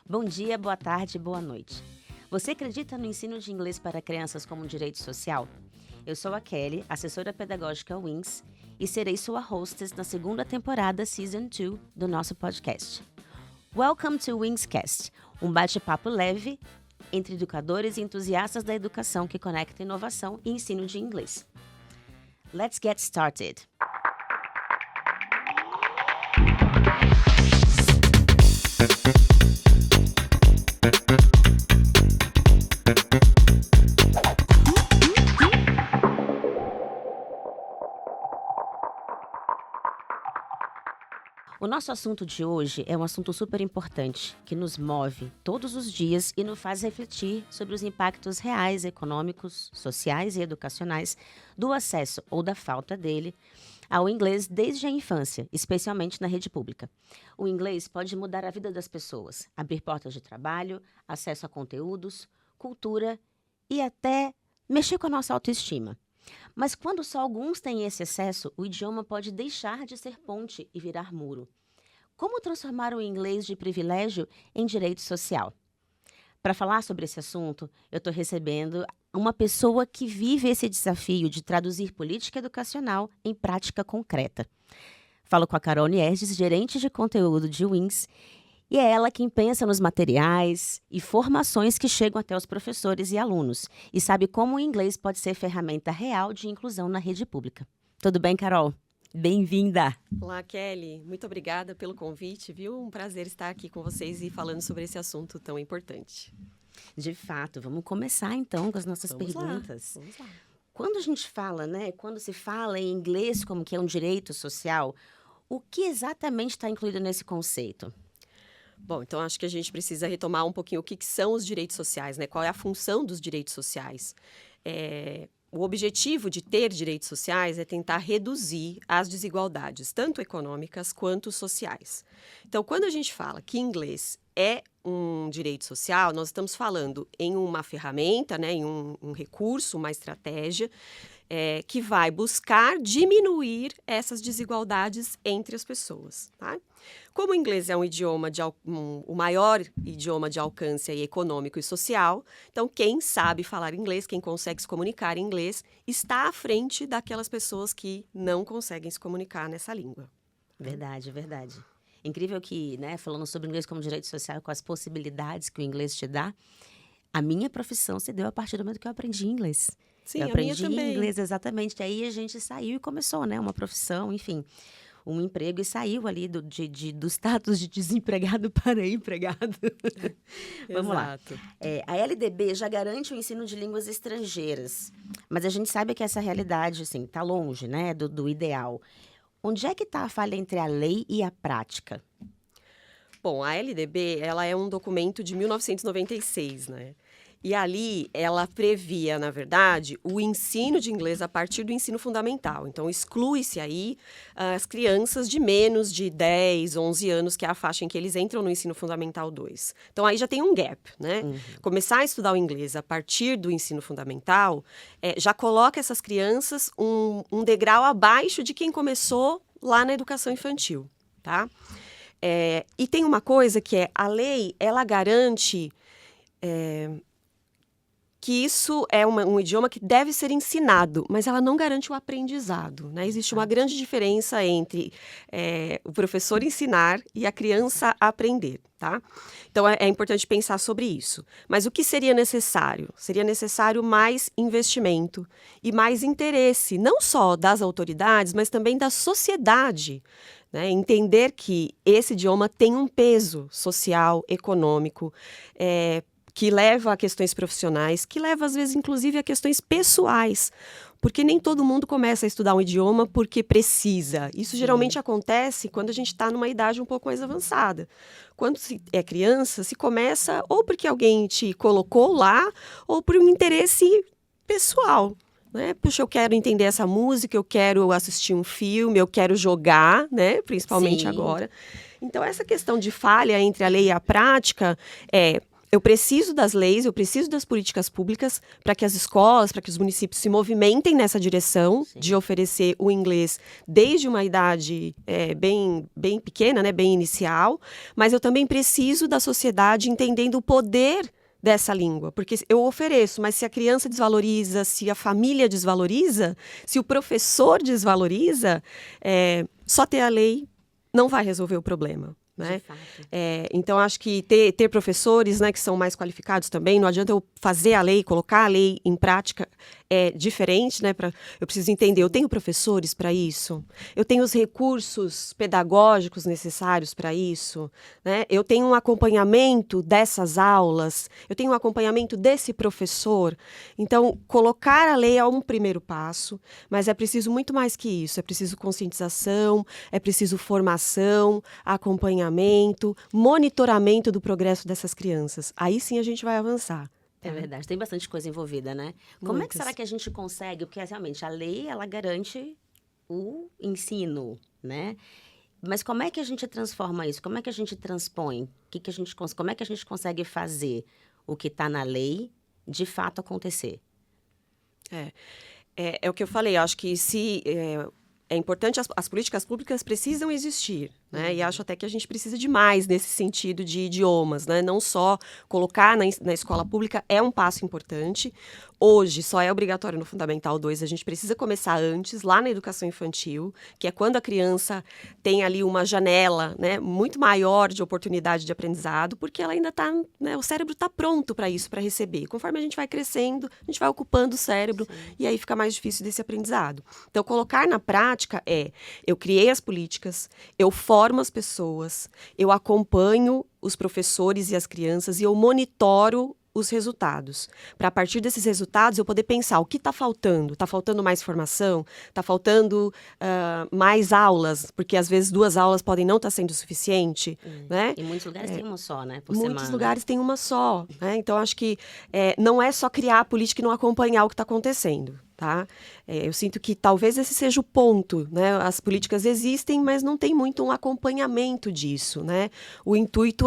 Bom dia, boa tarde, boa noite. Você acredita no ensino de inglês para crianças como um direito social? Eu sou a Kelly, assessora pedagógica Wings, e serei sua hostess na segunda temporada, Season 2, do nosso podcast. Welcome to Wingscast, um bate-papo leve entre educadores e entusiastas da educação que conecta inovação e ensino de inglês. Let's get started! O nosso assunto de hoje é um assunto super importante, que nos move todos os dias e nos faz refletir sobre os impactos reais, econômicos, sociais e educacionais do acesso ou da falta dele ao inglês desde a infância, especialmente na rede pública. O inglês pode mudar a vida das pessoas, abrir portas de trabalho, acesso a conteúdos, cultura e até mexer com a nossa autoestima. Mas quando só alguns têm esse acesso, o idioma pode deixar de ser ponte e virar muro. Como transformar o inglês de privilégio em direito social? Para falar sobre esse assunto, eu estou recebendo uma pessoa que vive esse desafio de traduzir política educacional em prática concreta. Falo com a Carol Nierges, gerente de conteúdo de Wings, e é ela quem pensa nos materiais e formações que chegam até os professores e alunos e sabe como o inglês pode ser ferramenta real de inclusão na rede pública. Tudo bem, Carol? Bem-vinda! Olá, Kelly. Muito obrigada pelo convite, viu? Um prazer estar aqui com vocês e falando sobre esse assunto tão importante. De fato, vamos começar então com as nossas perguntas. Vamos lá. Quando a gente fala, quando se fala em inglês como que é um direito social, o que exatamente está incluído nesse conceito? Bom, então acho que a gente precisa retomar um pouquinho o que são os direitos sociais, né? Qual é a função dos direitos sociais? O objetivo de ter direitos sociais é tentar reduzir as desigualdades, tanto econômicas quanto sociais. Então, quando a gente fala que inglês é um direito social, nós estamos falando em uma ferramenta, em um recurso, uma estratégia, que vai buscar diminuir essas desigualdades entre as pessoas, tá? Como o inglês é o maior idioma de alcance econômico e social, então quem sabe falar inglês, quem consegue se comunicar em inglês, está à frente daquelas pessoas que não conseguem se comunicar nessa língua. Verdade, verdade. Incrível que, falando sobre inglês como direito social, com as possibilidades que o inglês te dá, a minha profissão se deu a partir do momento que eu aprendi inglês. Sim, eu a minha aprendi também. inglês, exatamente. Aí a gente saiu e começou, uma profissão, enfim, um emprego e saiu ali do status de desempregado para empregado. Vamos lá. A LDB já garante o ensino de línguas estrangeiras, mas a gente sabe que essa realidade, assim, está longe, do ideal. Onde é que está a falha entre a lei e a prática? Bom, a LDB, ela é um documento de 1996, E ali, ela previa, na verdade, o ensino de inglês a partir do ensino fundamental. Então, exclui-se aí as crianças de menos de 10, 11 anos, que é a faixa em que eles entram no ensino fundamental 2. Então, aí já tem um gap, Uhum. Começar a estudar o inglês a partir do ensino fundamental já coloca essas crianças um degrau abaixo de quem começou lá na educação infantil, tá? E tem uma coisa que a lei, ela garante que isso é um idioma que deve ser ensinado, mas ela não garante o aprendizado, Existe uma grande diferença entre o professor ensinar e a criança aprender, tá? Então, é importante pensar sobre isso. Mas o que seria necessário? Seria necessário mais investimento e mais interesse, não só das autoridades, mas também da sociedade, Entender que esse idioma tem um peso social, econômico, que leva a questões profissionais, que leva, às vezes, inclusive, a questões pessoais. Porque nem todo mundo começa a estudar um idioma porque precisa. Isso geralmente acontece quando a gente está numa idade um pouco mais avançada. Quando se é criança, se começa ou porque alguém te colocou lá, ou por um interesse pessoal. Puxa, eu quero entender essa música, eu quero assistir um filme, eu quero jogar, principalmente Sim. agora. Então, essa questão de falha entre a lei e a prática eu preciso das leis, eu preciso das políticas públicas para que as escolas, para que os municípios se movimentem nessa direção de oferecer o inglês desde uma idade bem pequena, né, bem inicial, mas eu também preciso da sociedade entendendo o poder dessa língua, porque eu ofereço, mas se a criança desvaloriza, se a família desvaloriza, se o professor desvaloriza, só ter a lei não vai resolver o problema. Né? Então, acho que ter professores, né, que são mais qualificados também, não adianta eu fazer a lei, colocar a lei em prática, é diferente, né? Eu preciso entender, eu tenho professores para isso, eu tenho os recursos pedagógicos necessários para isso, né? Eu tenho um acompanhamento dessas aulas, eu tenho um acompanhamento desse professor. Então, colocar a lei é um primeiro passo, mas é preciso muito mais que isso, é preciso conscientização, é preciso formação, acompanhamento, monitoramento do progresso dessas crianças. Aí sim a gente vai avançar. É verdade, tem bastante coisa envolvida, né? Como é que será que a gente consegue? Porque, realmente, a lei, ela garante o ensino, né? Mas como é que a gente transforma isso? Como é que a gente transpõe? Como é que a gente consegue fazer o que está na lei, de fato, acontecer? É o que eu falei, eu acho que é importante, as políticas públicas precisam existir, né? E acho até que a gente precisa de mais nesse sentido de idiomas, né? Não só colocar na escola pública é um passo importante. Hoje só é obrigatório no Fundamental 2, a gente precisa começar antes, lá na educação infantil, que é quando a criança tem ali uma janela, né, muito maior de oportunidade de aprendizado, porque ela ainda está, né, o cérebro está pronto para isso, para receber. Conforme a gente vai crescendo, a gente vai ocupando o cérebro, e aí fica mais difícil desse aprendizado. Então, colocar na prática eu criei as políticas, eu formo as pessoas, eu acompanho os professores e as crianças e eu monitoro os resultados. Para, a partir desses resultados, eu poder pensar o que está faltando. Está faltando mais formação? Está faltando mais aulas? Porque, às vezes, 2 aulas podem não estar sendo suficiente. Né? Em muitos lugares tem uma só, né? Por Muitos semana. lugares tem uma só. Né? Então, acho que não é só criar a política e não acompanhar o que está acontecendo. Tá? Eu sinto que talvez esse seja o ponto, né? As políticas existem, mas não tem muito um acompanhamento disso, né? O intuito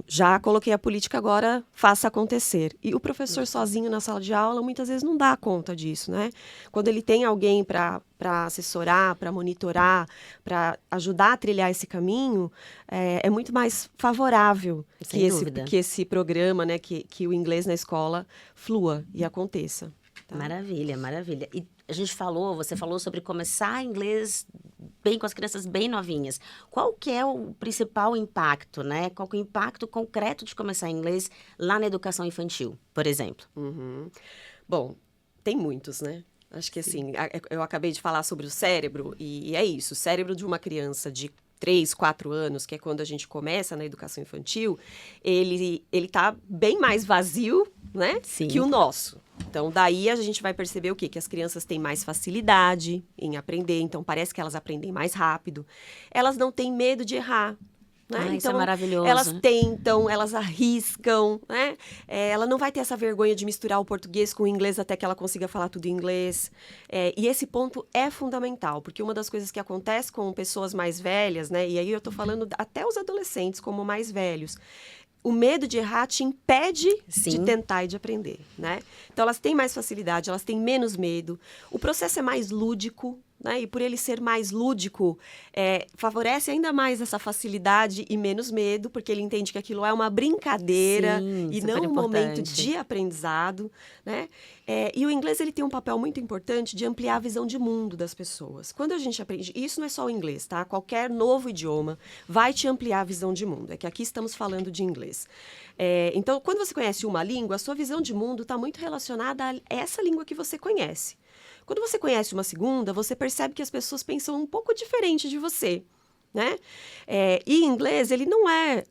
já coloquei a política, agora faça acontecer. E o professor sozinho na sala de aula muitas vezes não dá conta disso, né? Quando ele tem alguém para assessorar, para monitorar, para ajudar a trilhar esse caminho, é muito mais favorável que esse programa, né? Que o inglês na escola flua e aconteça. Tá. Maravilha, maravilha. E você falou sobre começar inglês bem com as crianças bem novinhas. Qual que é o principal impacto, né? Qual que é o impacto concreto de começar inglês lá na educação infantil, por exemplo? Bom, tem muitos, né? Acho que assim, eu acabei de falar sobre o cérebro e é isso. O cérebro de uma criança de 3, 4 anos, que é quando a gente começa na educação infantil, ele tá bem mais vazio, né, que o nosso. Então, daí a gente vai perceber o quê? Que as crianças têm mais facilidade em aprender, então parece que elas aprendem mais rápido. Elas não têm medo de errar. Né? Então, isso é então, maravilhoso. Elas tentam, elas arriscam, né? Ela não vai ter essa vergonha de misturar o português com o inglês até que ela consiga falar tudo em inglês. E esse ponto é fundamental, porque uma das coisas que acontece com pessoas mais velhas, né? E aí eu tô falando até os adolescentes como mais velhos, o medo de errar te impede de tentar e de aprender, né? Então, elas têm mais facilidade, elas têm menos medo. O processo é mais lúdico, né? E por ele ser mais lúdico, favorece ainda mais essa facilidade e menos medo, porque ele entende que aquilo é uma brincadeira e não um momento de aprendizado, né? E o inglês ele tem um papel muito importante de ampliar a visão de mundo das pessoas. Quando a gente aprende, e isso não é só o inglês, tá? Qualquer novo idioma vai te ampliar a visão de mundo. É que aqui estamos falando de inglês. Então, quando você conhece uma língua, a sua visão de mundo está muito relacionada a essa língua que você conhece. Quando você conhece uma segunda, você percebe que as pessoas pensam um pouco diferente de você, né? E inglês, ele não é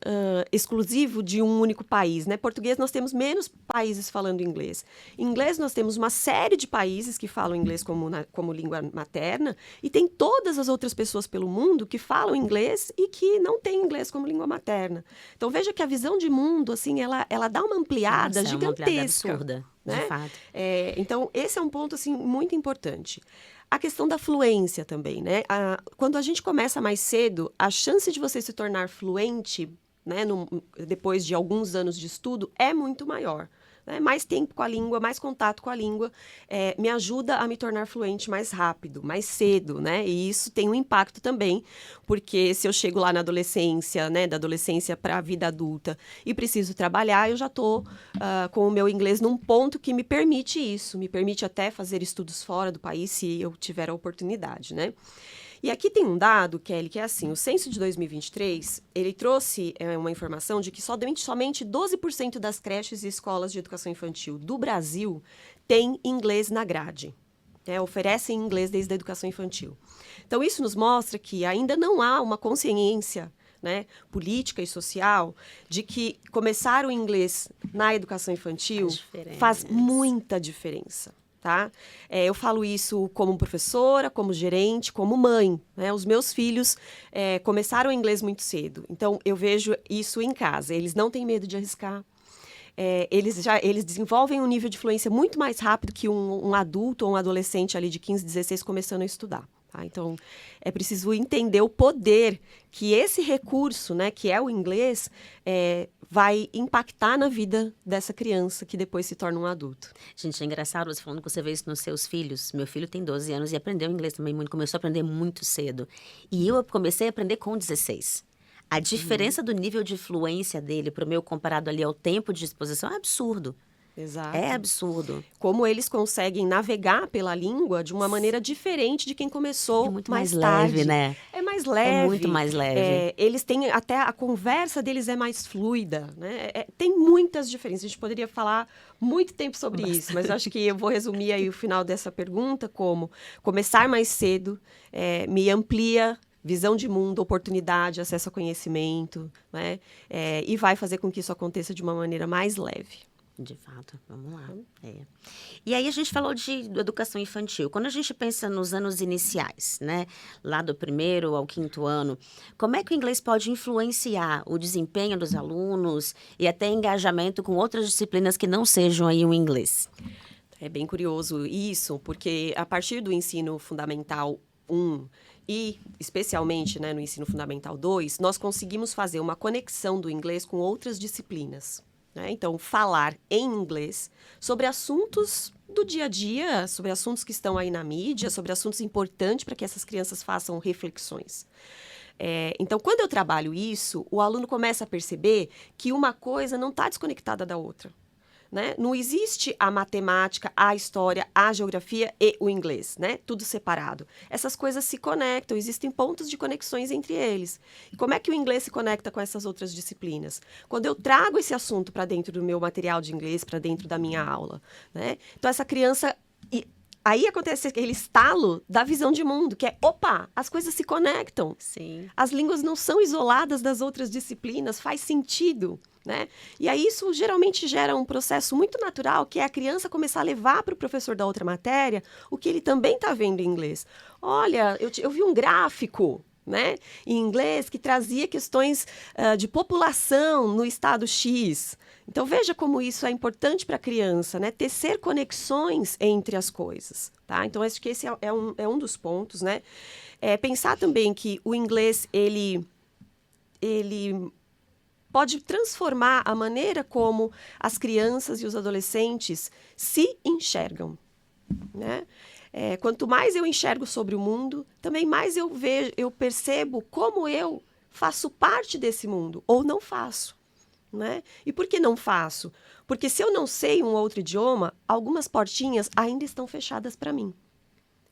exclusivo de um único país, né? Português, nós temos menos países falando inglês. Em inglês, nós temos uma série de países que falam inglês como língua materna e tem todas as outras pessoas pelo mundo que falam inglês e que não têm inglês como língua materna. Então, veja que a visão de mundo, assim, ela dá uma ampliada gigantesca. Uma ampliada absurda, né? De fato. Então, esse é um ponto, assim, muito importante. A questão da fluência também, né? Quando a gente começa mais cedo, a chance de você se tornar fluente né, depois de alguns anos de estudo, é muito maior. Né? Mais tempo com a língua, mais contato com a língua, me ajuda a me tornar fluente mais rápido, mais cedo, né? E isso tem um impacto também, porque se eu chego lá na adolescência, né, da adolescência para a vida adulta e preciso trabalhar, eu já estou com o meu inglês num ponto que me permite isso, me permite até fazer estudos fora do país, se eu tiver a oportunidade, né? E aqui tem um dado, Kelly, que é assim, o censo de 2023, ele trouxe uma informação de que somente 12% das creches e escolas de educação infantil do Brasil têm inglês na grade, oferecem inglês desde a educação infantil. Então, isso nos mostra que ainda não há uma consciência, né, política e social de que começar o inglês na educação infantil faz muita diferença. Tá? Eu falo isso como professora, como gerente, como mãe. Né? Os meus filhos começaram o inglês muito cedo. Então, eu vejo isso em casa. Eles não têm medo de arriscar. Eles desenvolvem um nível de fluência muito mais rápido que um adulto ou um adolescente ali de 15, 16 começando a estudar. Tá? Então, é preciso entender o poder que esse recurso, né, que é o inglês, vai impactar na vida dessa criança que depois se torna um adulto. Gente, é engraçado você falando que você vê isso nos seus filhos. Meu filho tem 12 anos e aprendeu inglês também muito, começou a aprender muito cedo. E eu comecei a aprender com 16. A diferença do nível de fluência dele para o meu comparado ali ao tempo de exposição é absurdo. Exato. É absurdo. Como eles conseguem navegar pela língua de uma maneira diferente de quem começou muito mais leve, tarde. né? É mais leve. É muito mais leve. Eles têm até a conversa deles é mais fluida, né? Tem muitas diferenças. A gente poderia falar muito tempo sobre isso, mas acho que eu vou resumir aí o final dessa pergunta como começar mais cedo me amplia visão de mundo, oportunidade, acesso a conhecimento, né? E vai fazer com que isso aconteça de uma maneira mais leve. De fato, vamos lá. E aí a gente falou de educação infantil. Quando a gente pensa nos anos iniciais, né, lá do 1º ao 5º ano, como é que o inglês pode influenciar o desempenho dos alunos e até engajamento com outras disciplinas que não sejam aí o inglês? É bem curioso isso, porque a partir do ensino fundamental 1 e especialmente, né, no ensino fundamental 2, nós conseguimos fazer uma conexão do inglês com outras disciplinas. Né? Então, falar em inglês sobre assuntos do dia a dia, sobre assuntos que estão aí na mídia, sobre assuntos importantes para que essas crianças façam reflexões. Então, quando eu trabalho isso, o aluno começa a perceber que uma coisa não está desconectada da outra. Né? Não existe a matemática, a história, a geografia e o inglês, né? Tudo separado. Essas coisas se conectam, existem pontos de conexões entre eles. E como é que o inglês se conecta com essas outras disciplinas? Quando eu trago esse assunto para dentro do meu material de inglês, para dentro da minha aula, né? Então, essa criança... Aí acontece aquele estalo da visão de mundo, que é, opa, as coisas se conectam. Sim. As línguas não são isoladas das outras disciplinas, faz sentido, né? E aí isso geralmente gera um processo muito natural, que é a criança começar a levar para o professor da outra matéria o que ele também está vendo em inglês. Olha, eu vi um gráfico, né, em inglês que trazia questões de população no estado X. Então, veja como isso é importante para a criança, né? Tecer conexões entre as coisas, tá? Então, acho que esse é um dos pontos, né? Pensar também que o inglês, ele pode transformar a maneira como as crianças e os adolescentes se enxergam, né? Quanto mais eu enxergo sobre o mundo, também mais eu percebo como eu faço parte desse mundo, ou não faço. Né? E por que não faço? Porque se eu não sei um outro idioma, algumas portinhas ainda estão fechadas para mim.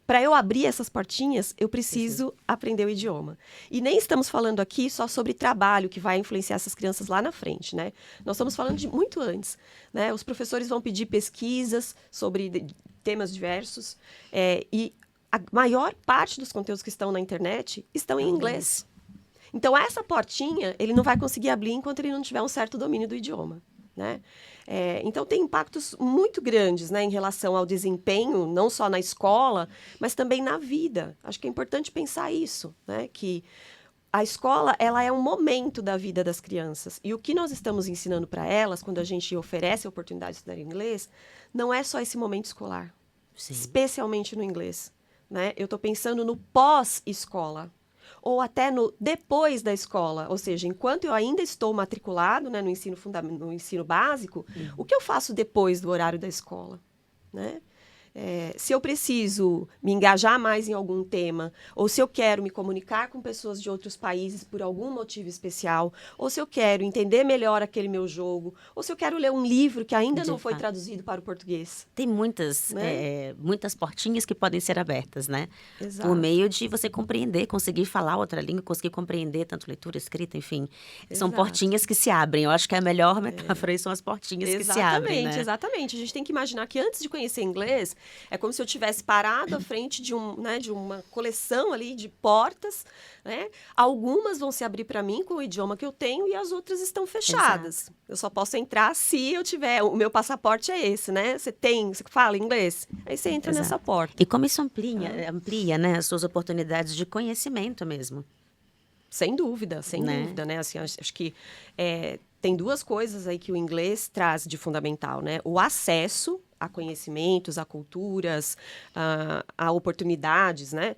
Para eu abrir essas portinhas, eu preciso aprender o idioma. E nem estamos falando aqui só sobre trabalho, que vai influenciar essas crianças lá na frente, né? Nós estamos falando de muito antes, né? Os professores vão pedir pesquisas sobre temas diversos, e a maior parte dos conteúdos que estão na internet estão em inglês. Então, essa portinha, ele não vai conseguir abrir enquanto ele não tiver um certo domínio do idioma, né? Então, tem impactos muito grandes, né, em relação ao desempenho, não só na escola, mas também na vida. Acho que é importante pensar isso, né? Que a escola, ela é um momento da vida das crianças. E o que nós estamos ensinando para elas, quando a gente oferece a oportunidade de estudar inglês, não é só esse momento escolar. Sim. Especialmente no inglês, né? Eu estou pensando no pós-escola. ou até no depois da escola, ou seja, enquanto eu ainda estou matriculado, né, no ensino básico, o que eu faço depois do horário da escola, né? Se eu preciso me engajar mais em algum tema, ou se eu quero me comunicar com pessoas de outros países por algum motivo especial, ou se eu quero entender melhor aquele meu jogo, ou se eu quero ler um livro que ainda não foi traduzido para o português. Tem muitas, Né? muitas portinhas que podem ser abertas, né? Exato. Por meio de você compreender, conseguir falar outra língua, conseguir compreender tanto leitura, escrita, enfim. São Exato. portinhas que se abrem. Eu acho que a melhor metáfora são as portinhas que se abrem, né? Exatamente. A gente tem que imaginar que antes de conhecer inglês, é como se eu tivesse parado à frente de uma coleção ali de portas, né? Algumas vão se abrir para mim com o idioma que eu tenho e as outras estão fechadas. Exato. Eu só posso entrar se eu tiver... O meu passaporte é esse, né? Você fala inglês? Aí você entra nessa porta. E como isso amplia, né, as suas oportunidades de conhecimento mesmo. Sem dúvida, né? Assim, acho que tem duas coisas aí que o inglês traz de fundamental, né? O acesso a conhecimentos, a culturas, a oportunidades, né?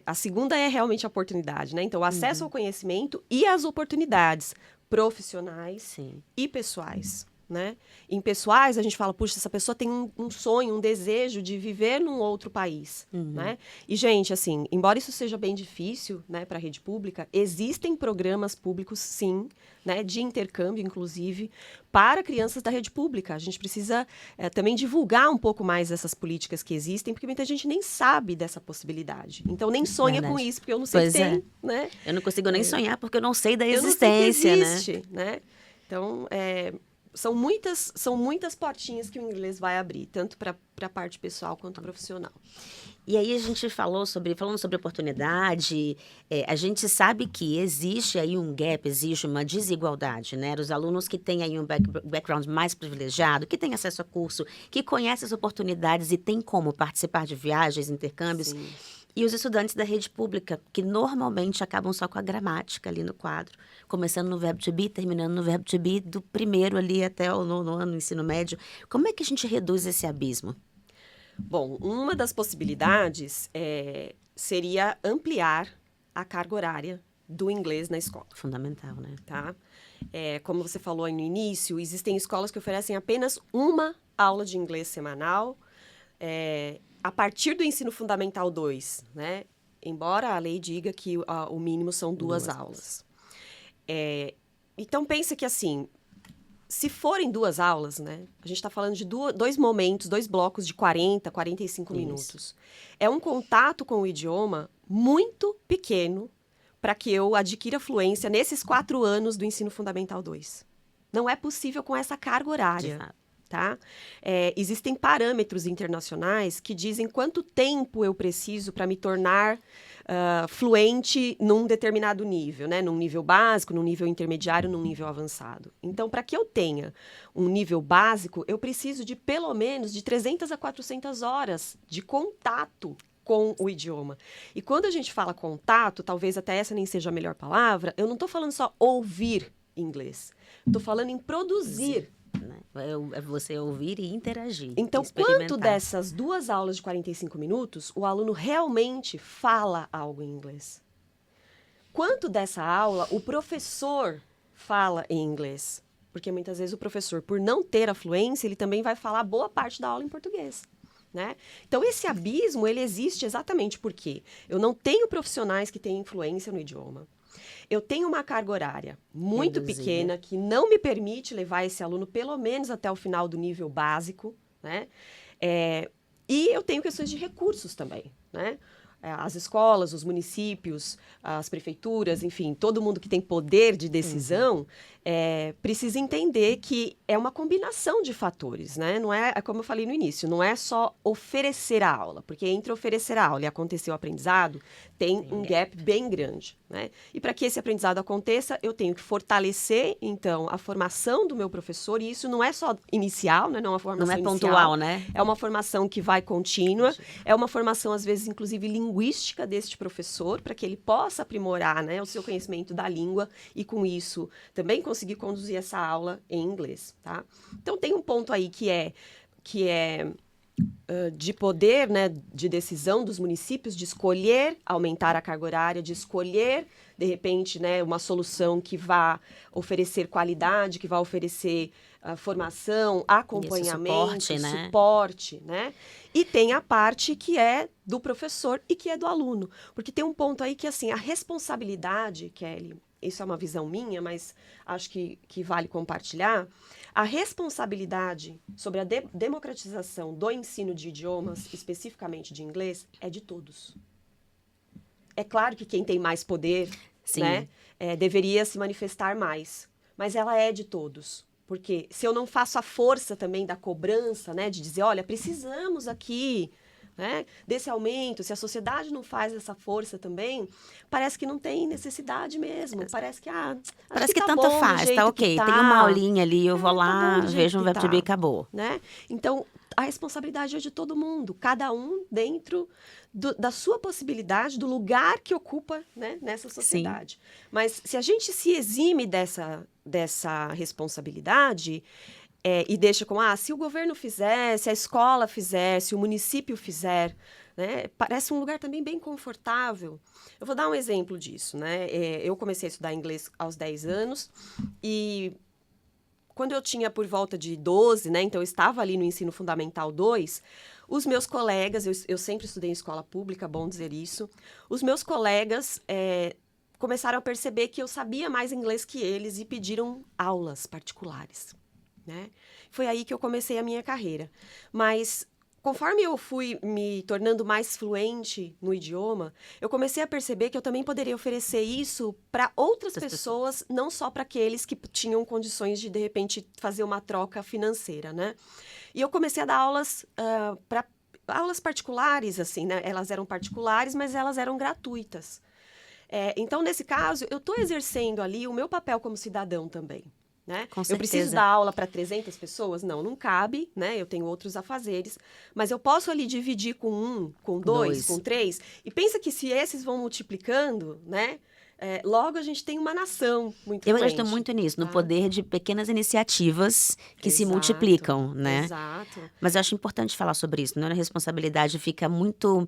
A segunda é realmente a oportunidade, né? Então, o acesso ao conhecimento e as oportunidades profissionais e pessoais. Né? Em pessoais, a gente fala, puxa, essa pessoa tem um sonho, um desejo de viver num outro país, né? E, gente, assim, embora isso seja bem difícil, né, para a rede pública, existem programas públicos, sim, né, de intercâmbio, inclusive, para crianças da rede pública. A gente precisa também divulgar um pouco mais essas políticas que existem, porque muita gente nem sabe dessa possibilidade. Então, nem sonha com isso, porque eu não sei se tem, né? Eu não consigo nem sonhar, porque eu não sei da existência, eu não sei que existe, né? Então, são muitas portinhas que o inglês vai abrir, tanto para a parte pessoal quanto profissional. E aí a gente falando sobre oportunidade, a gente sabe que existe aí um gap, existe uma desigualdade, né? Os alunos que têm aí um background mais privilegiado, que têm acesso a curso, que conhecem as oportunidades e têm como participar de viagens, intercâmbios. Sim. E os estudantes da rede pública, que normalmente acabam só com a gramática ali no quadro, começando no verbo to be, terminando no verbo to be, do primeiro ali até o nono ano do ensino médio. Como é que a gente reduz esse abismo? Bom, uma das possibilidades seria ampliar a carga horária do inglês na escola. Fundamental, né? Tá? Como você falou aí no início, existem escolas que oferecem apenas uma aula de inglês semanal, a partir do ensino fundamental 2, né? Embora a lei diga que o mínimo são duas aulas. Então, pensa que, assim, se forem 2 aulas, né? A gente está falando de 2 momentos, 2 blocos de 40, 45 minutos. É um contato com o idioma muito pequeno para que eu adquira fluência nesses 4 anos do ensino fundamental 2. Não é possível com essa carga horária. Tá? Existem parâmetros internacionais que dizem quanto tempo eu preciso para me tornar fluente num determinado nível, né? Num nível básico, num nível intermediário, num nível avançado. Então, para que eu tenha um nível básico, eu preciso de pelo menos de 300 a 400 horas de contato com o idioma. E quando a gente fala contato, talvez até essa nem seja a melhor palavra, eu não estou falando só ouvir inglês. Estou falando em produzir. É você ouvir e interagir. Então, quanto dessas 2 aulas de 45 minutos, o aluno realmente fala algo em inglês? Quanto dessa aula o professor fala em inglês? Porque muitas vezes o professor, por não ter a fluência, ele também vai falar boa parte da aula em português. Né? Então, esse abismo, ele existe exatamente porque eu não tenho profissionais que tenham influência no idioma. Eu tenho uma carga horária muito pequena que não me permite levar esse aluno pelo menos até o final do nível básico, né? E eu tenho questões de recursos também, né? As escolas, os municípios, as prefeituras, enfim, todo mundo que tem poder de decisão precisa entender que é uma combinação de fatores, né? Não é, como eu falei no início, não é só oferecer a aula, porque entre oferecer a aula e acontecer o aprendizado, tem um gap bem grande, né? E para que esse aprendizado aconteça, eu tenho que fortalecer, então, a formação do meu professor, e isso não é só inicial, né? Não é uma formação inicial, pontual, né? É uma formação que vai contínua, é uma formação, às vezes, inclusive, linguística deste professor, para que ele possa aprimorar, né, o seu conhecimento da língua e, com isso, também conseguir conduzir essa aula em inglês, tá? Então, tem um ponto aí que é de poder, né, de decisão dos municípios, de escolher aumentar a carga horária, de escolher, de repente, né, uma solução que vá oferecer qualidade, que vá oferecer formação, acompanhamento, suporte, né? E tem a parte que é do professor e que é do aluno. Porque tem um ponto aí que, assim, a responsabilidade, Kelly, isso é uma visão minha, mas acho que vale compartilhar, a responsabilidade sobre a democratização do ensino de idiomas, especificamente de inglês, é de todos. É claro que quem tem mais poder, né, deveria se manifestar mais, mas ela é de todos. Porque se eu não faço a força também da cobrança, né, de dizer, olha, precisamos aqui, né, desse aumento, se a sociedade não faz essa força também, parece que não tem necessidade mesmo. Parece que, parece que tá tanto bom, faz, tá ok. Tem uma aulinha ali, eu vou lá, vejo um VTB e acabou. Né? Então, a responsabilidade é de todo mundo, cada um dentro da sua possibilidade, do lugar que ocupa, né, nessa sociedade. Sim. Mas se a gente se exime dessa responsabilidade e deixa com, se o governo fizer, se a escola fizer, se o município fizer, né, parece um lugar também bem confortável. Eu vou dar um exemplo disso, né? Eu comecei a estudar inglês aos 10 anos e quando eu tinha por volta de 12, né, então eu estava ali no ensino fundamental 2, os meus colegas, eu sempre estudei em escola pública, bom dizer isso, os meus colegas começaram a perceber que eu sabia mais inglês que eles e pediram aulas particulares, né? Foi aí que eu comecei a minha carreira. Mas conforme eu fui me tornando mais fluente no idioma, eu comecei a perceber que eu também poderia oferecer isso para outras pessoas, não só para aqueles que tinham condições de repente, fazer uma troca financeira, né? E eu comecei a dar aulas aulas particulares, assim, né? Elas eram particulares, mas elas eram gratuitas. Então, nesse caso, eu estou exercendo ali o meu papel como cidadão também. Né? Eu preciso dar aula para 300 pessoas? Não cabe, né? Eu tenho outros afazeres, mas eu posso ali dividir com 1, com 2, com 3, e pensa que se esses vão multiplicando, né? Logo a gente tem uma nação muito Eu acredito muito nisso, no poder de pequenas iniciativas que se multiplicam, né? Exato. Mas eu acho importante falar sobre isso, né? A responsabilidade fica muito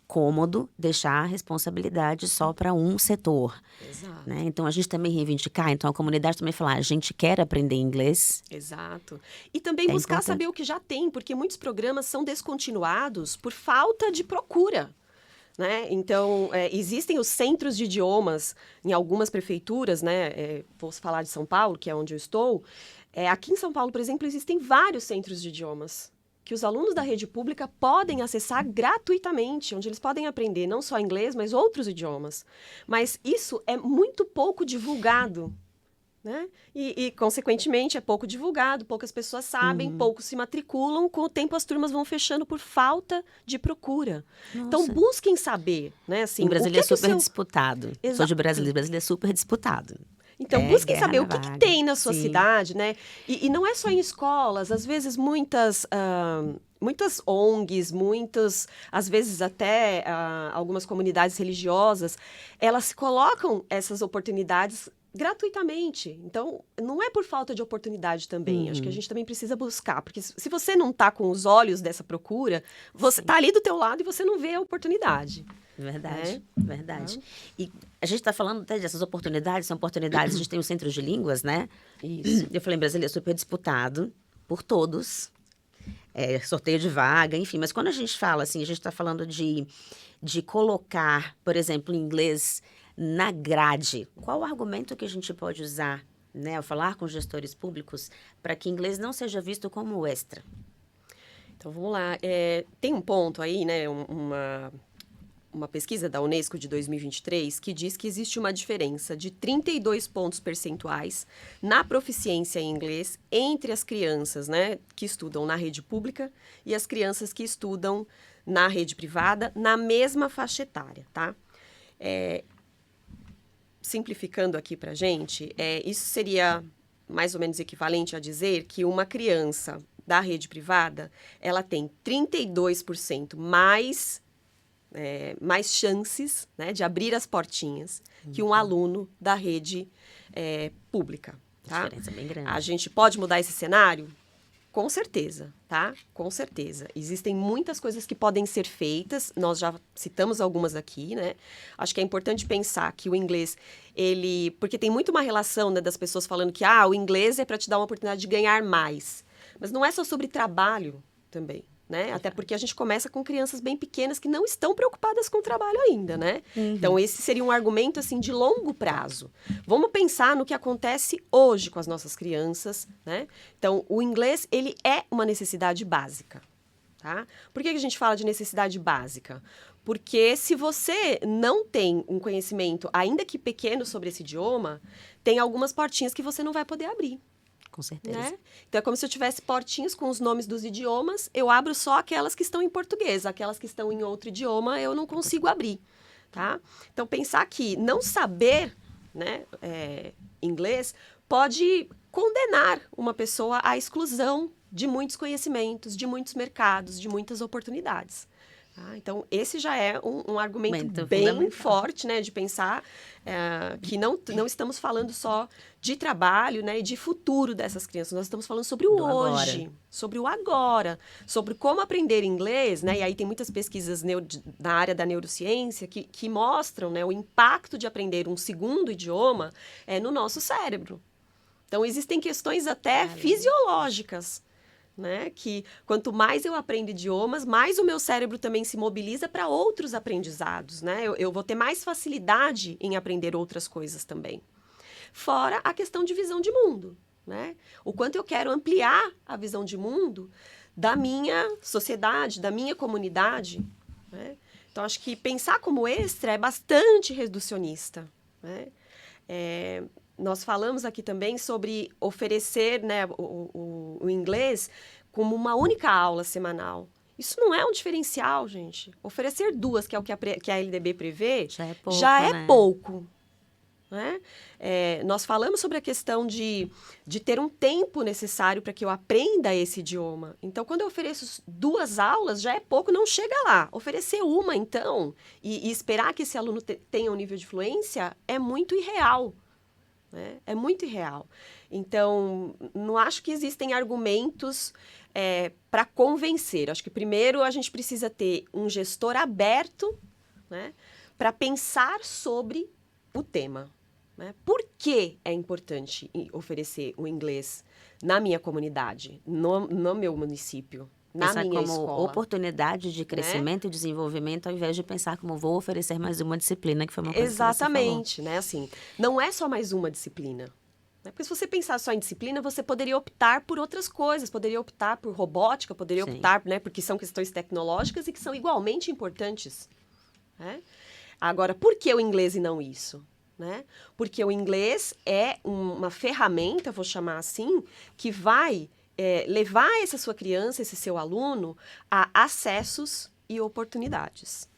cômodo deixar a responsabilidade só para um setor. Exato. Né? Então, a gente também reivindicar, então a comunidade também falar, a gente quer aprender inglês. Exato. E também buscar saber o que já tem, porque muitos programas são descontinuados por falta de procura. Né? Então, existem os centros de idiomas em algumas prefeituras, né? Vou falar de São Paulo, que é onde eu estou. Aqui em São Paulo, por exemplo, existem vários centros de idiomas que os alunos da rede pública podem acessar gratuitamente, onde eles podem aprender não só inglês, mas outros idiomas. Mas isso é muito pouco divulgado, né? E consequentemente, é pouco divulgado, poucas pessoas sabem, poucos se matriculam, com o tempo as turmas vão fechando por falta de procura. Nossa. Então, busquem saber, né? Assim, em Brasília é super disputado. Exato. Sou de Brasília é super disputado. Então, busquem saber o que tem na sua cidade, né? E não é só em escolas, às vezes muitas ONGs, às vezes até algumas comunidades religiosas, elas se colocam essas oportunidades gratuitamente. Então, não é por falta de oportunidade também. Acho que a gente também precisa buscar. Porque se você não está com os olhos dessa procura, você está ali do teu lado e você não vê a oportunidade. Verdade, verdade. E a gente está falando até dessas oportunidades, são oportunidades, a gente tem o Centro de Línguas, né? Isso. Eu falei, em Brasília é super disputado por todos, sorteio de vaga, enfim. Mas quando a gente fala assim, a gente está falando de colocar, por exemplo, inglês na grade. Qual o argumento que a gente pode usar, né, ao falar com gestores públicos, para que inglês não seja visto como extra? Então, vamos lá. Tem um ponto aí, né, uma pesquisa da Unesco de 2023 que diz que existe uma diferença de 32 pontos percentuais na proficiência em inglês entre as crianças, né, que estudam na rede pública e as crianças que estudam na rede privada na mesma faixa etária, tá? Simplificando aqui pra gente, isso seria mais ou menos equivalente a dizer que uma criança da rede privada, ela tem 32% mais chances, né, de abrir as portinhas que um aluno da rede pública. Tá? A diferença é bem grande. A gente pode mudar esse cenário? Com certeza, tá? Com certeza. Existem muitas coisas que podem ser feitas, nós já citamos algumas aqui, né? Acho que é importante pensar que o inglês, porque tem muito uma relação, né, das pessoas falando que o inglês é para te dar uma oportunidade de ganhar mais. Mas não é só sobre trabalho também, né? Até porque a gente começa com crianças bem pequenas que não estão preocupadas com o trabalho ainda, né? Então, esse seria um argumento, assim, de longo prazo. Vamos pensar no que acontece hoje com as nossas crianças, né? Então, o inglês, ele é uma necessidade básica, tá? Por que a gente fala de necessidade básica? Porque se você não tem um conhecimento, ainda que pequeno, sobre esse idioma, tem algumas portinhas que você não vai poder abrir. Com certeza. Né? Então, é como se eu tivesse portinhas com os nomes dos idiomas, eu abro só aquelas que estão em português, aquelas que estão em outro idioma eu não consigo abrir, tá? Então, pensar que não saber, né, inglês pode condenar uma pessoa à exclusão de muitos conhecimentos, de muitos mercados, de muitas oportunidades. Tá? Então, esse já é um argumento bem forte, né, de pensar que não estamos falando só de trabalho, né, e de futuro dessas crianças. Nós estamos falando sobre o hoje, agora. sobre o agora, sobre como aprender inglês, né, e aí tem muitas pesquisas na área da neurociência que mostram, né, o impacto de aprender um segundo idioma no nosso cérebro. Então, existem questões até fisiológicas, né? Que quanto mais eu aprendo idiomas, mais o meu cérebro também se mobiliza para outros aprendizados, né? Eu vou ter mais facilidade em aprender outras coisas também. Fora a questão de visão de mundo, né? O quanto eu quero ampliar a visão de mundo da minha sociedade, da minha comunidade, né? Então, acho que pensar como extra é bastante reducionista, né? Nós falamos aqui também sobre oferecer, né, o inglês como uma única aula semanal. Isso não é um diferencial, gente. Oferecer 2, que é o que a LDB prevê, já é pouco. Né? Nós falamos sobre a questão de ter um tempo necessário para que eu aprenda esse idioma. Então, quando eu ofereço 2 aulas, já é pouco, não chega lá. Oferecer uma, então, e esperar que esse aluno tenha um nível de fluência é muito irreal. Né? É muito irreal. Então, não acho que existem argumentos para convencer. Acho que primeiro a gente precisa ter um gestor aberto, né, para pensar sobre o tema. Né? Por que é importante oferecer o inglês na minha comunidade, no meu município? Na Pensar minha como escola. Oportunidade de crescimento e desenvolvimento, ao invés de pensar como vou oferecer mais uma disciplina, que foi uma coisa Exatamente, que você falou. né? Assim, não é só mais uma disciplina. Né? Porque se você pensar só em disciplina, você poderia optar por outras coisas, poderia optar por robótica, poderia optar, né? Porque são questões tecnológicas e que são igualmente importantes. Né? Agora, por que o inglês e não isso? Né? Porque o inglês é uma ferramenta, vou chamar assim, que vai levar essa sua criança, esse seu aluno, a acessos e oportunidades.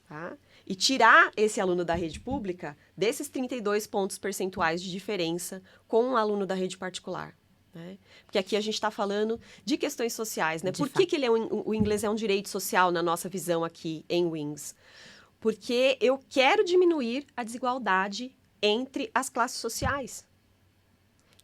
Tá? E tirar esse aluno da rede pública desses 32 pontos percentuais de diferença com um aluno da rede particular. Né? Porque aqui a gente está falando de questões sociais. Né? Por que o inglês é um direito social na nossa visão aqui em Wings? Porque eu quero diminuir a desigualdade entre as classes sociais.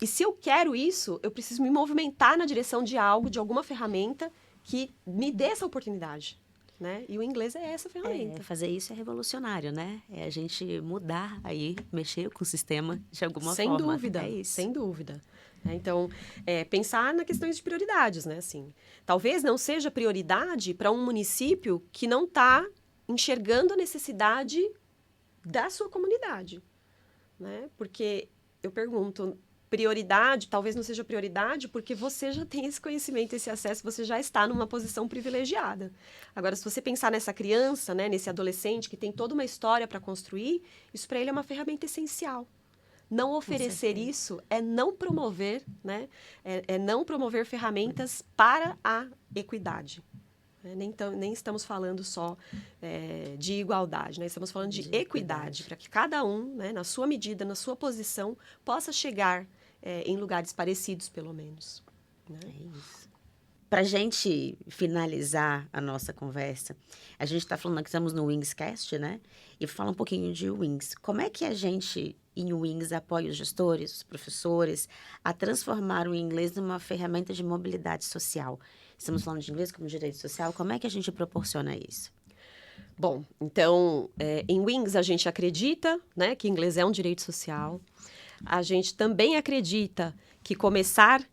E se eu quero isso, eu preciso me movimentar na direção de algo, de alguma ferramenta que me dê essa oportunidade. Né? E o inglês é essa ferramenta. Fazer isso é revolucionário, né? É a gente mudar aí, mexer com o sistema de alguma sem forma. Dúvida, é isso. Sem dúvida. Então, pensar nas questões de prioridades, né? Assim, talvez não seja prioridade para um município que não está enxergando a necessidade da sua comunidade. Né? Porque eu pergunto, prioridade, talvez não seja prioridade, porque você já tem esse conhecimento, esse acesso, você já está numa posição privilegiada. Agora, se você pensar nessa criança, né, nesse adolescente que tem toda uma história para construir, isso para ele é uma ferramenta essencial. Não oferecer isso é não promover, né, é não promover ferramentas para a equidade. Nem estamos falando só de igualdade, né? Estamos falando de equidade, para que cada um, né, na sua medida, na sua posição, possa chegar em lugares parecidos, pelo menos. Né? É isso. Para a gente finalizar a nossa conversa, a gente está falando que estamos no Wingscast, né? E fala um pouquinho de Wings. Como é que a gente, em Wings, apoia os gestores, os professores, a transformar o inglês numa ferramenta de mobilidade social? Estamos falando de inglês como direito social, como é que a gente proporciona isso? Bom, então, em Wings a gente acredita, né, que inglês é um direito social. A gente também acredita que começar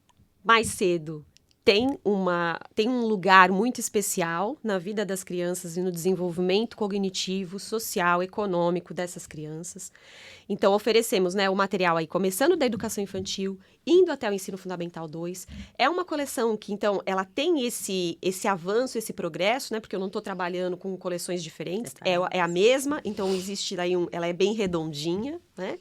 mais cedo tem um lugar muito especial na vida das crianças e no desenvolvimento cognitivo, social, econômico dessas crianças. Então, oferecemos, né, o material aí, começando da educação infantil, indo até o ensino fundamental 2. É uma coleção que, então, ela tem esse avanço, esse progresso, né, porque eu não estou trabalhando com coleções diferentes, é a mesma, então existe daí ela é bem redondinha, né?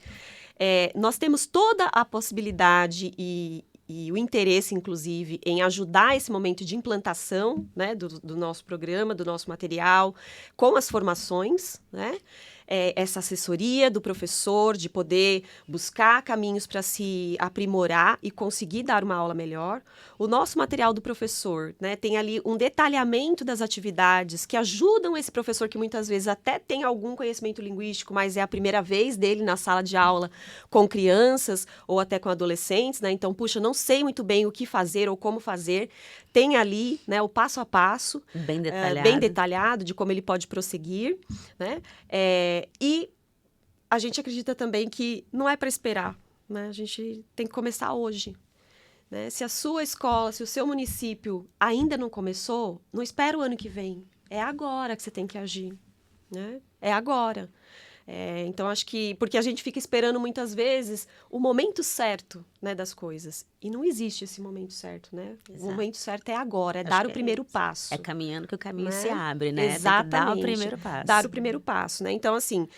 Nós temos toda a possibilidade e o interesse, inclusive, em ajudar esse momento de implantação, né, do nosso programa, do nosso material, com as formações, né? Essa assessoria do professor, de poder buscar caminhos para se aprimorar e conseguir dar uma aula melhor. O nosso material do professor, né, tem ali um detalhamento das atividades que ajudam esse professor que muitas vezes até tem algum conhecimento linguístico, mas é a primeira vez dele na sala de aula com crianças ou até com adolescentes, né? Então, puxa, não sei muito bem o que fazer ou como fazer. Tem ali, né, o passo a passo, bem detalhado de como ele pode prosseguir, né? E a gente acredita também que não é para esperar, né? A gente tem que começar hoje, né? Se a sua escola, se o seu município ainda não começou, não espera o ano que vem. É agora que você tem que agir, né? É agora. Então, acho que... Porque a gente fica esperando, muitas vezes, o momento certo, né, das coisas. E não existe esse momento certo, né? Exato. O momento certo é agora, dar o primeiro passo. É caminhando que o caminho se abre, né? Exatamente. Tem que dar o primeiro passo. Dar o primeiro passo, né? Então, assim,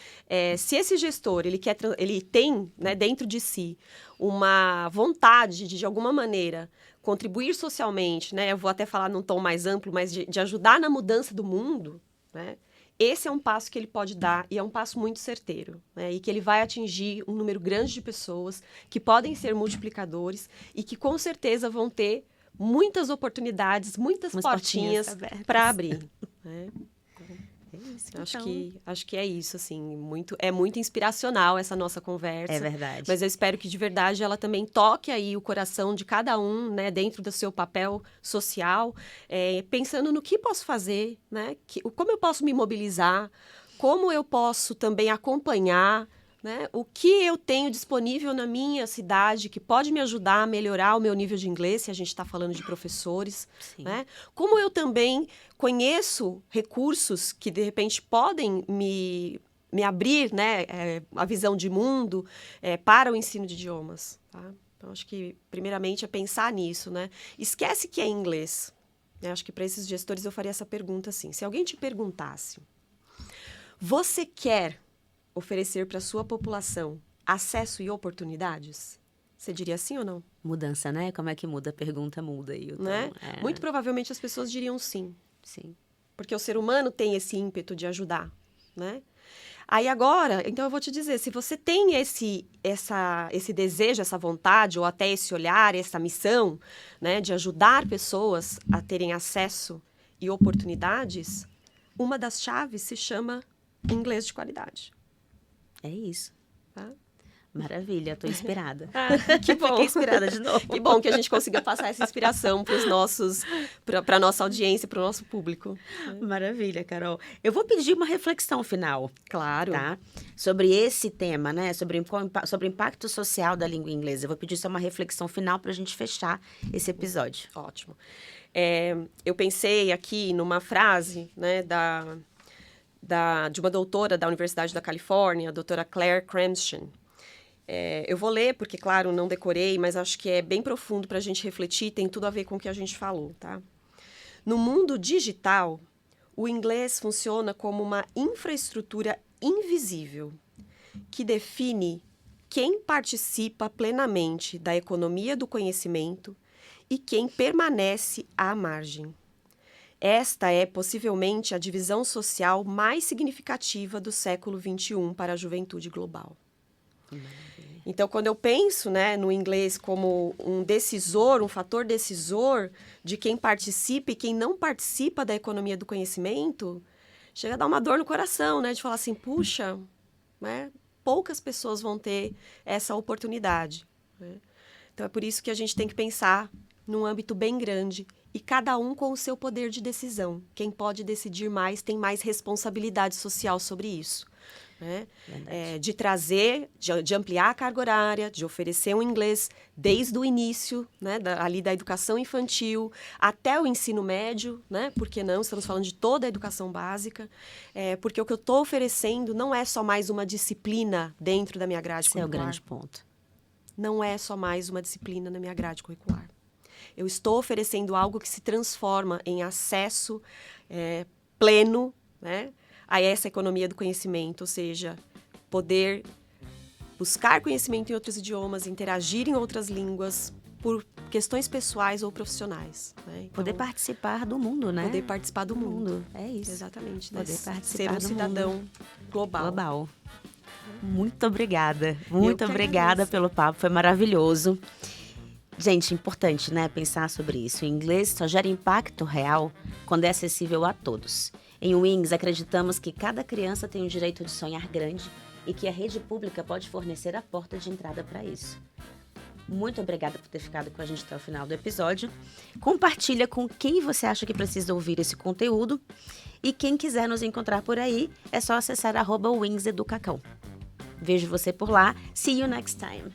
se esse gestor, ele tem, né, dentro de si uma vontade de alguma maneira, contribuir socialmente, né? Eu vou até falar num tom mais amplo, mas de ajudar na mudança do mundo, né? Esse é um passo que ele pode dar e é um passo muito certeiro, né? E que ele vai atingir um número grande de pessoas que podem ser multiplicadores e que com certeza vão ter muitas oportunidades, muitas portinhas para abrir, né? É isso, acho que é isso, assim, é muito inspiracional essa nossa conversa. É verdade. Mas eu espero que, de verdade, ela também toque aí o coração de cada um, né, dentro do seu papel social, pensando no que posso fazer, né, como eu posso me mobilizar, como eu posso também acompanhar, né, o que eu tenho disponível na minha cidade que pode me ajudar a melhorar o meu nível de inglês, se a gente está falando de professores, né? Como eu também conheço recursos que, de repente, podem me abrir, né, a visão de mundo para o ensino de idiomas. Tá? Então, acho que, primeiramente, é pensar nisso, né? Esquece que é inglês. Eu acho que para esses gestores eu faria essa pergunta assim. Se alguém te perguntasse, você quer oferecer para a sua população acesso e oportunidades? Você diria sim ou não? Mudança, né? Como é que muda? A pergunta muda. Né? Muito provavelmente as pessoas diriam sim. Sim. Porque o ser humano tem esse ímpeto de ajudar, né? Aí agora, então eu vou te dizer, se você tem esse desejo, essa vontade, ou até esse olhar, essa missão, né, de ajudar pessoas a terem acesso e oportunidades, uma das chaves se chama inglês de qualidade. É isso. Tá? Maravilha, tô inspirada. Que bom. Fiquei inspirada de novo. Que bom que a gente conseguiu passar essa inspiração para a nossa audiência, para o nosso público. Maravilha, Carol. Eu vou pedir uma reflexão final. Claro. Tá? Sobre esse tema, né? Sobre o impacto social da língua inglesa. Eu vou pedir só uma reflexão final para a gente fechar esse episódio. Ótimo. Eu pensei aqui numa frase, né, de uma doutora da Universidade da Califórnia, a doutora Claire Cranston. Eu vou ler, porque, claro, não decorei, mas acho que é bem profundo para a gente refletir, tem tudo a ver com o que a gente falou, tá? No mundo digital, o inglês funciona como uma infraestrutura invisível que define quem participa plenamente da economia do conhecimento e quem permanece à margem. Esta é, possivelmente, a divisão social mais significativa do século XXI para a juventude global. Então, quando eu penso, né, no inglês como um decisor, um fator decisor de quem participa e quem não participa da economia do conhecimento, chega a dar uma dor no coração, né, de falar assim, puxa, né, poucas pessoas vão ter essa oportunidade, né? Então, é por isso que a gente tem que pensar num âmbito bem grande e cada um com o seu poder de decisão. Quem pode decidir mais tem mais responsabilidade social sobre isso, né? De trazer, de ampliar a carga horária, de oferecer um inglês desde o início, né, ali da educação infantil até o ensino médio, né? Por que não? Estamos falando de toda a educação básica, porque o que eu estou oferecendo não é só mais uma disciplina dentro da minha grade curricular. Esse é o grande ponto. Não é só mais uma disciplina na minha grade curricular. Eu estou oferecendo algo que se transforma em acesso pleno, né, a essa economia do conhecimento, ou seja, poder buscar conhecimento em outros idiomas, interagir em outras línguas, por questões pessoais ou profissionais, né? Então, Poder participar do mundo, né? Poder participar do mundo. É isso. Exatamente. Poder participar ser um do cidadão mundo global. Muito obrigada. Muito obrigada agradeço. pelo papo, foi maravilhoso. Gente, importante, né, pensar sobre isso. O inglês só gera impacto real quando é acessível a todos. Em Wings, acreditamos que cada criança tem o direito de sonhar grande e que a rede pública pode fornecer a porta de entrada para isso. Muito obrigada por ter ficado com a gente até o final do episódio. Compartilha com quem você acha que precisa ouvir esse conteúdo. E quem quiser nos encontrar por aí, é só acessar @WingsEducacão. Vejo você por lá. See you next time.